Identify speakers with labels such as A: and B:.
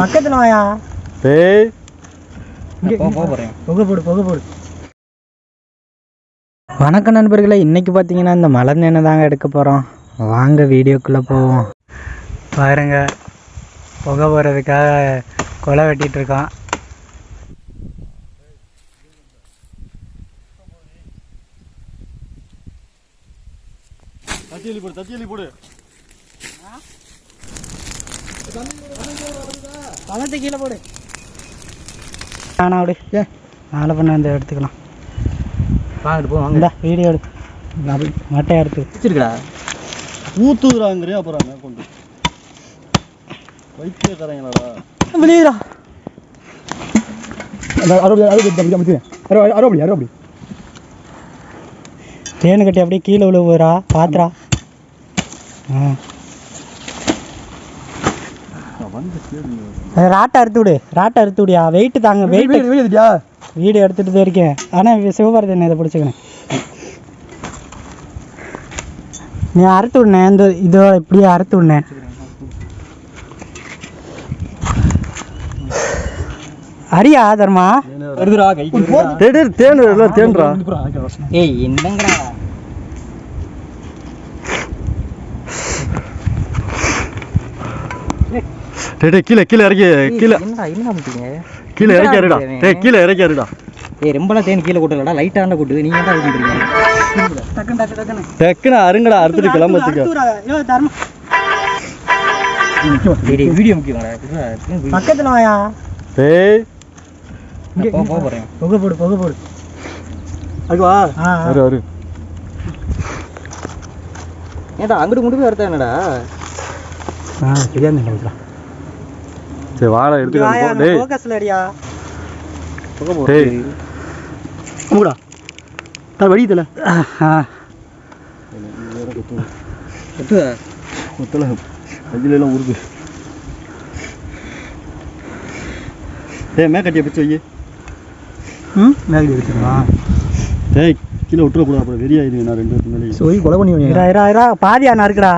A: பக்கத்துல வாயா. வணக்கம் நண்பர்களே, இன்னைக்கு பார்த்தீங்கன்னா இந்த மலை நேனை தாங்க எடுக்க போகிறோம். வாங்க வீடியோக்குள்ளே போவோம். பாருங்க, புகை போகிறதுக்காக கொலை வெட்டிகிட்டு இருக்கோம்.
B: தத்தியலி போடு
A: பழத்தை கீழே போடு. ஆனால் விடு, நாளை பண்ண வந்து எடுத்துக்கலாம். வாங்கிட்டு போ, வாங்க வீடியோ எடு. மட்டையை எடுத்து வச்சிருக்கா
B: ஊத்துறாங்கிறே. அப்புறம் கொண்டு வைத்தியக்காரங்களாடா
A: வெளியேடா. தேனு கட்டி அப்படியே கீழே விழு போகிறா, பாத்துரா. ராட்டை அறுத்து விடு, ராட்டை அறுத்து விடியா. வெயிட்டு தாங்க, வெயிட் வீடியோ எடுத்துகிட்டு தான் இருக்கேன். ஆனால் சிவபாரதி இதை பிடிச்சிக்கணும். நீ அறுத்து விடனே, இந்த இதோ இப்படியே அறுத்து விடனேன். அரியா தர்மா
B: தேன்றா.
A: ஏய் என்னங்கடா
B: கீழே கீழே இறக்கி கீழே
A: என்ன பண்ணுறீங்க?
B: கீழே இறக்கிடுடா. கீழே இறக்கிடுடா.
A: ஏய் ரொம்பலாம் தேன் கீழே கொட்டலடா, லைட்டாக கொட்டுது. நீங்கள் என்ன ஊற்றிட்டு
B: டக்குன்னு அருங்கடா, அறுத்துட்டு கிளம்பத்துக்கு.
A: வீடியோ முக்கியமாடா. பக்கத்தில் வாயா. போகிறேன். புகை போடு, புகை போடு.
B: அதுவா வரு வரு.
A: ஏன்டா அங்கிட்டு கொண்டு போய் வரதா என்னடா? சரியா நினைக்கலாம்.
B: சரி வாடா எடுத்துக்கலாம். டேய்
A: ஃபோக்கஸ்ல அடியா.
B: புகை போடு. டேய் மூடா. தா வடிதல. கொத்தல அஜில எல்லாம் உருது. டேய் மேக்கட்டிய பிச்சு வை.
A: மேக்கட்டி பிச்சுமா.
B: டேய் கீழே விட்டுற கூடாது, அப்புறம் வெறியாயிடுங்க. நான் ரெண்டு பேருக்கு மேலே
A: போய் கொலை பண்ணி இரா பாதியா நான் இருக்குடா.